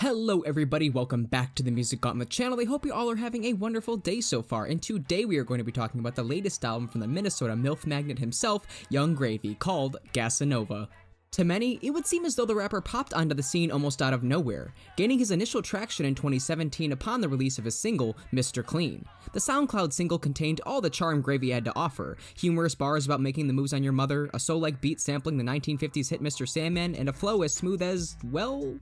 Hello everybody, welcome back to the Music Gauntlet channel. I hope you all are having a wonderful day so far, and today we are going to be talking about the latest album from the Minnesota milf-magnet himself, Yung Gravy, called Gasanova. To many, it would seem as though the rapper popped onto the scene almost out of nowhere, gaining his initial traction in 2017 upon the release of his single, Mr. Clean. The SoundCloud single contained all the charm Gravy had to offer: humorous bars about making the moves on your mother, a soul-like beat sampling the 1950s hit Mr. Sandman, and a flow as smooth as, well...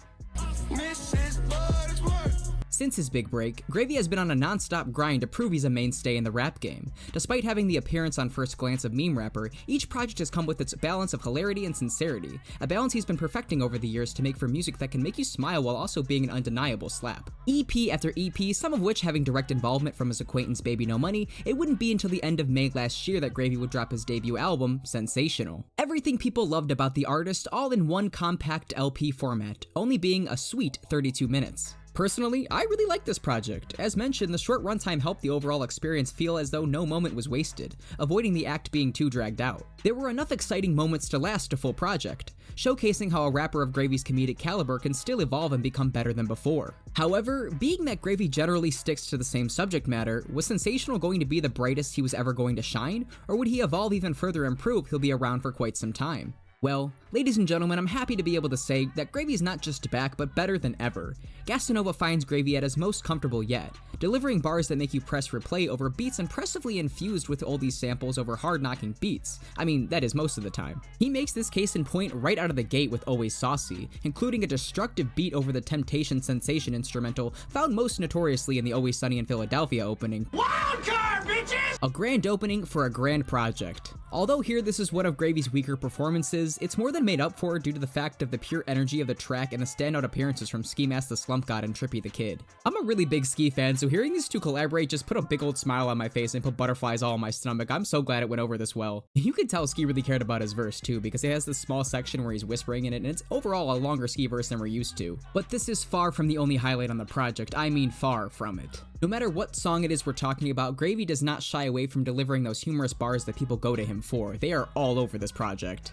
Since his big break, Gravy has been on a non-stop grind to prove he's a mainstay in the rap game. Despite having the appearance on first glance of meme rapper, each project has come with its balance of hilarity and sincerity, a balance he's been perfecting over the years to make for music that can make you smile while also being an undeniable slap. EP after EP, some of which having direct involvement from his acquaintance Baby No Money, it wouldn't be until the end of May last year that Gravy would drop his debut album, Sensational. Everything people loved about the artist, all in one compact LP format, only being a sweet 32 minutes. Personally, I really like this project. As mentioned, the short runtime helped the overall experience feel as though no moment was wasted, avoiding the act being too dragged out. There were enough exciting moments to last a full project, showcasing how a rapper of Gravy's comedic caliber can still evolve and become better than before. However, being that Gravy generally sticks to the same subject matter, was Sensational going to be the brightest he was ever going to shine, or would he evolve even further and prove he'll be around for quite some time? Well, ladies and gentlemen, I'm happy to be able to say that Gravy's not just back, but better than ever. Gasanova finds Gravy at his most comfortable yet, delivering bars that make you press replay over beats impressively infused with oldies samples over hard-knocking beats. I mean, that is most of the time. He makes this case in point right out of the gate with Always Saucy, including a destructive beat over the Temptation Sensation instrumental found most notoriously in the Always Sunny in Philadelphia opening. Wild card, bitches! A grand opening for a grand project. Although here this is one of Gravy's weaker performances, it's more than made up for due to the fact of the pure energy of the track and the standout appearances from Ski Mask the Slump God and Trippy the Kid. I'm a really big Ski fan, so hearing these two collaborate just put a big old smile on my face and put butterflies all in my stomach. I'm so glad it went over this well. You can tell Ski really cared about his verse too, because it has this small section where he's whispering in it, and it's overall a longer Ski verse than we're used to. But this is far from the only highlight on the project, I mean far from it. No matter what song it is we're talking about, Gravy does not shy away from delivering those humorous bars that people go to him for. They are all over this project.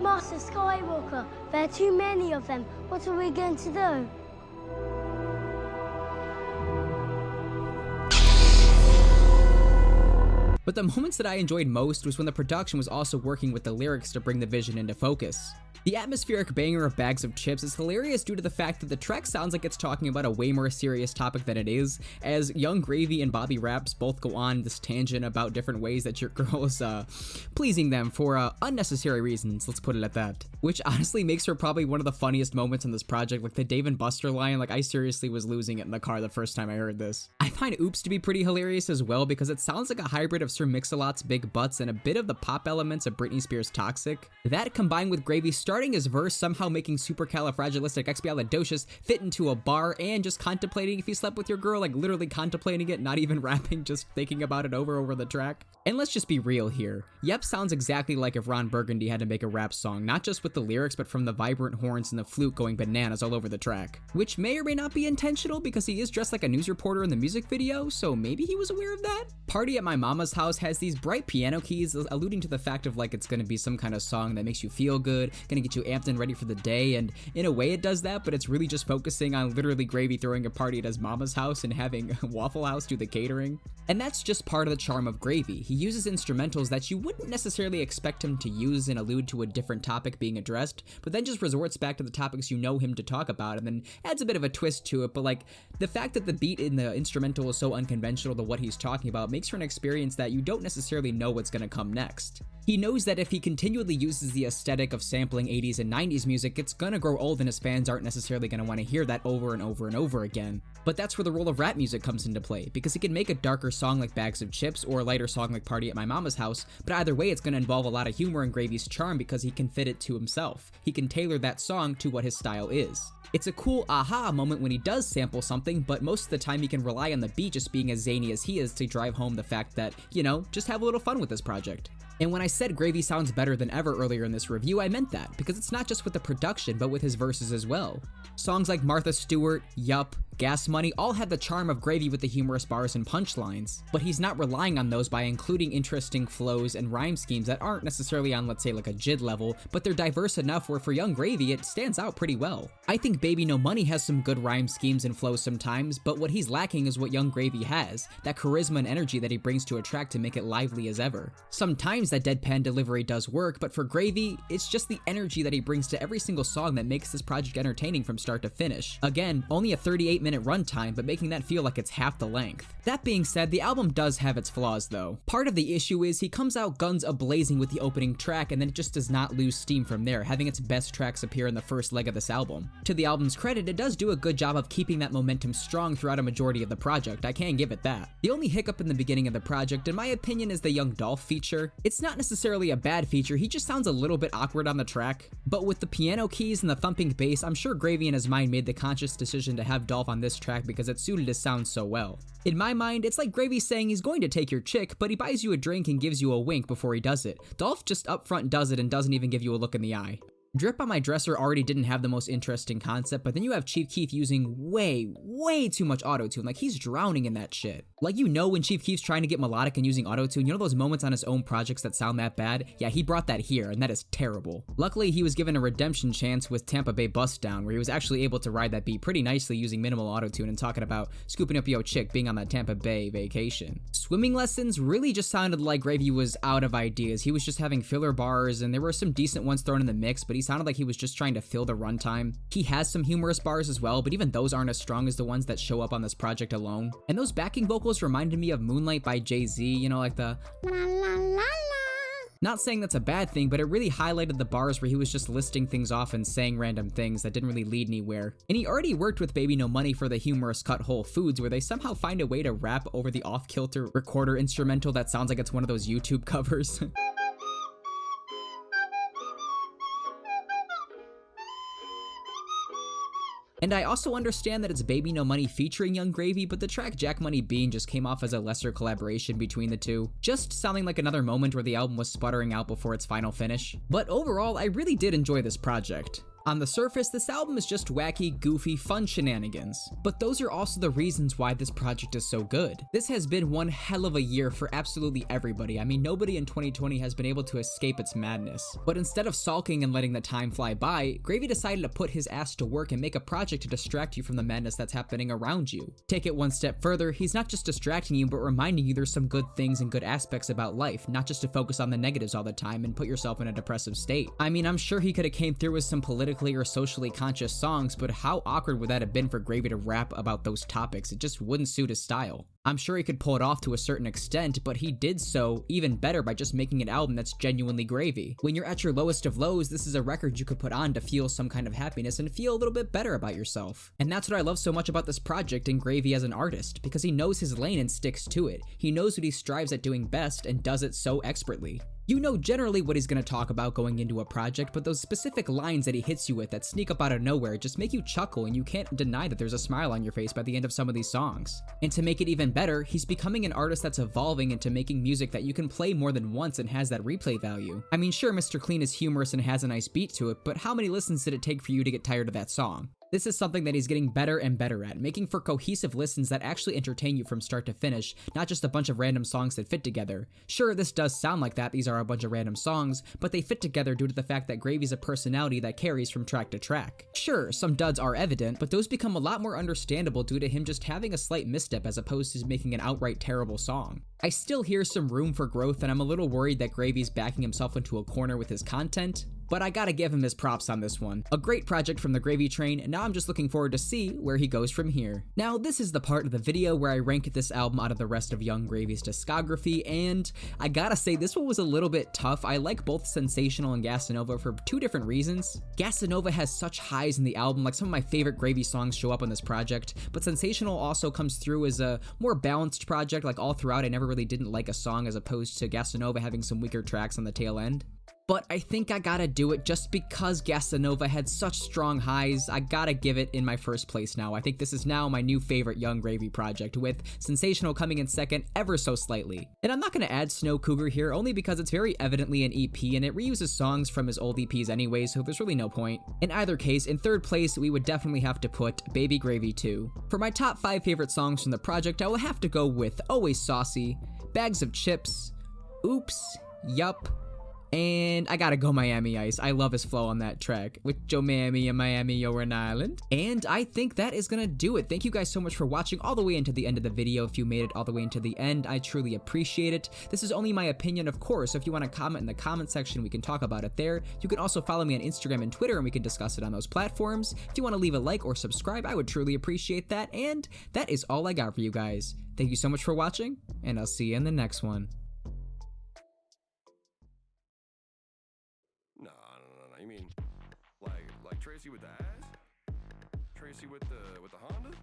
Master Skywalker, there are too many of them. What are we going to do? But the moments that I enjoyed most was when the production was also working with the lyrics to bring the vision into focus. The atmospheric banger of Bags of Chips is hilarious due to the fact that the track sounds like it's talking about a way more serious topic than it is, as Yung Gravy and Bobby Raps both go on this tangent about different ways that your girl is pleasing them for unnecessary reasons, let's put it at that. Which honestly makes her probably one of the funniest moments in this project, like the Dave and Buster line. Like, I seriously was losing it in the car the first time I heard this. I find Ooops to be pretty hilarious as well, because it sounds like a hybrid of Sir Mix-a-Lot's Big Butts and a bit of the pop elements of Britney Spears' Toxic. That combined with Gravy starting his verse somehow making supercalifragilisticexpialidocious fit into a bar, and just contemplating if he slept with your girl, like literally contemplating it, not even rapping, just thinking about it over the track. And let's just be real here. Yep sounds exactly like if Ron Burgundy had to make a rap song, not just with the lyrics, but from the vibrant horns and the flute going bananas all over the track. Which may or may not be intentional, because he is dressed like a news reporter in the music video, so maybe he was aware of that? Party at My Mama's House has these bright piano keys, alluding to the fact of like it's gonna be some kind of song that makes you feel good, gonna get you amped and ready for the day, and in a way it does that, but it's really just focusing on literally Gravy throwing a party at his mama's house and having Waffle House do the catering. And that's just part of the charm of Gravy. He uses instrumentals that you wouldn't necessarily expect him to use and allude to a different topic being addressed, but then just resorts back to the topics you know him to talk about and then adds a bit of a twist to it. But like, the fact that the beat in the instrumental is so unconventional to what he's talking about makes for an experience that you don't necessarily know what's gonna come next. He knows that if he continually uses the aesthetic of sampling 80s and 90s music, it's gonna grow old and his fans aren't necessarily gonna want to hear that over and over and over again. But that's where the role of rap music comes into play, because he can make a darker song like Bags of Chips or a lighter song like Party at My Mama's House, but either way it's gonna involve a lot of humor and Gravy's charm because he can fit it to himself. He can tailor that song to what his style is. It's a cool aha moment when he does sample something, but most of the time he can rely on the beat just being as zany as he is to drive home the fact that, you know, just have a little fun with this project. And when I said Gravy sounds better than ever earlier in this review, I meant that, because it's not just with the production, but with his verses as well. Songs like Martha Stewart, Yup, Gas Money all had the charm of Gravy with the humorous bars and punchlines, but he's not relying on those by including interesting flows and rhyme schemes that aren't necessarily on, let's say, like a JID level, but they're diverse enough where for Young Gravy it stands out pretty well. I think Baby No Money has some good rhyme schemes and flows sometimes, but what he's lacking is what Young Gravy has, that charisma and energy that he brings to a track to make it lively as ever. Sometimes that deadpan delivery does work, but for Gravy, it's just the energy that he brings to every single song that makes this project entertaining from start to finish. Again, only a 38-minute runtime, but making that feel like it's half the length. That being said, the album does have its flaws though. Part of the issue is he comes out guns a-blazing with the opening track and then it just does not lose steam from there, having its best tracks appear in the first leg of this album. To the album's credit, it does do a good job of keeping that momentum strong throughout a majority of the project, I can give it that. The only hiccup in the beginning of the project, in my opinion, is the Young Dolph feature. It's not necessarily a bad feature, he just sounds a little bit awkward on the track. But with the piano keys and the thumping bass, I'm sure Gravy in his mind made the conscious decision to have Dolph on this track because it suited his sound so well. In my mind, it's like Gravy saying he's going to take your chick, but he buys you a drink and gives you a wink before he does it. Dolph just upfront does it and doesn't even give you a look in the eye. Drip on My Dresser already didn't have the most interesting concept, but then you have Chief Keef using way too much autotune, like he's drowning in that shit. Like, you know when Chief Keef's trying to get melodic and using autotune, you know those moments on his own projects that sound that bad? Yeah, he brought that here, and that is terrible. Luckily, he was given a redemption chance with Tampa Bay Bust Down, where he was actually able to ride that beat pretty nicely using minimal autotune and talking about scooping up yo chick being on that Tampa Bay vacation. Swimming Lessons really just sounded like Gravy was out of ideas. He was just having filler bars, and there were some decent ones thrown in the mix, but he sounded like he was just trying to fill the runtime. He has some humorous bars as well, but even those aren't as strong as the ones that show up on this project alone. And those backing vocals reminded me of Moonlight by Jay-Z, you know, like the la la la la. Not saying that's a bad thing, but it really highlighted the bars where he was just listing things off and saying random things that didn't really lead anywhere. And he already worked with Baby No Money for the humorous cut Whole Foods, where they somehow find a way to rap over the off-kilter recorder instrumental that sounds like it's one of those YouTube covers. And I also understand that it's Baby No Money featuring Young Gravy, but the track Jack Money Bean just came off as a lesser collaboration between the two, just sounding like another moment where the album was sputtering out before its final finish. But overall, I really did enjoy this project. On the surface, this album is just wacky, goofy, fun shenanigans. But those are also the reasons why this project is so good. This has been one hell of a year for absolutely everybody. I mean, nobody in 2020 has been able to escape its madness. But instead of sulking and letting the time fly by, Gravy decided to put his ass to work and make a project to distract you from the madness that's happening around you. Take it one step further, he's not just distracting you, but reminding you there's some good things and good aspects about life, not just to focus on the negatives all the time and put yourself in a depressive state. I mean, I'm sure he could have came through with some politically or socially conscious songs, but how awkward would that have been for Gravy to rap about those topics? It just wouldn't suit his style. I'm sure he could pull it off to a certain extent, but he did so even better by just making an album that's genuinely Gravy. When you're at your lowest of lows, this is a record you could put on to feel some kind of happiness and feel a little bit better about yourself. And that's what I love so much about this project and Gravy as an artist, because he knows his lane and sticks to it. He knows what he strives at doing best and does it so expertly. You know generally what he's going to talk about going into a project, but those specific lines that he hits you with that sneak up out of nowhere just make you chuckle, and you can't deny that there's a smile on your face by the end of some of these songs. And to make it even better, he's becoming an artist that's evolving into making music that you can play more than once and has that replay value. I mean, sure, Mr. Clean is humorous and has a nice beat to it, but how many listens did it take for you to get tired of that song? This is something that he's getting better and better at, making for cohesive listens that actually entertain you from start to finish, not just a bunch of random songs that fit together. Sure, this does sound like that, these are a bunch of random songs, but they fit together due to the fact that Gravy's a personality that carries from track to track. Sure, some duds are evident, but those become a lot more understandable due to him just having a slight misstep as opposed to making an outright terrible song. I still hear some room for growth, and I'm a little worried that Gravy's backing himself into a corner with his content, but I gotta give him his props on this one. A great project from the Gravy Train, and now I'm just looking forward to see where he goes from here. Now, this is the part of the video where I rank this album out of the rest of Young Gravy's discography, and I gotta say this one was a little bit tough. I like both Sensational and Gasanova for two different reasons. Gasanova has such highs in the album, like some of my favorite Gravy songs show up on this project, but Sensational also comes through as a more balanced project. Like all throughout, I never really didn't like a song as opposed to Gasanova having some weaker tracks on the tail end. but I think I gotta do it just because Gasanova had such strong highs. I gotta give it in my first place now. I think this is now my new favorite Young Gravy project, with Sensational coming in second ever so slightly. And I'm not gonna add Snow Cougar here only because it's very evidently an EP and it reuses songs from his old EPs anyway, so there's really no point. In either case, in third place, we would definitely have to put Baby Gravy 2. For my top 5 favorite songs from the project, I will have to go with Always Saucy, Bags of Chips, Oops, Yup, and I gotta go Miami Ice. I love his flow on that track. With Joe Mammy and Miami, you're an island. And I think that is gonna do it. Thank you guys so much for watching all the way into the end of the video. If you made it all the way into the end, I truly appreciate it. This is only my opinion, of course. So if you want to comment in the comment section, we can talk about it there. You can also follow me on Instagram and Twitter, and we can discuss it on those platforms. If you want to leave a like or subscribe, I would truly appreciate that. And that is all I got for you guys. Thank you so much for watching, and I'll see you in the next one. No. You mean like Tracy with the ass? Tracy with the Honda?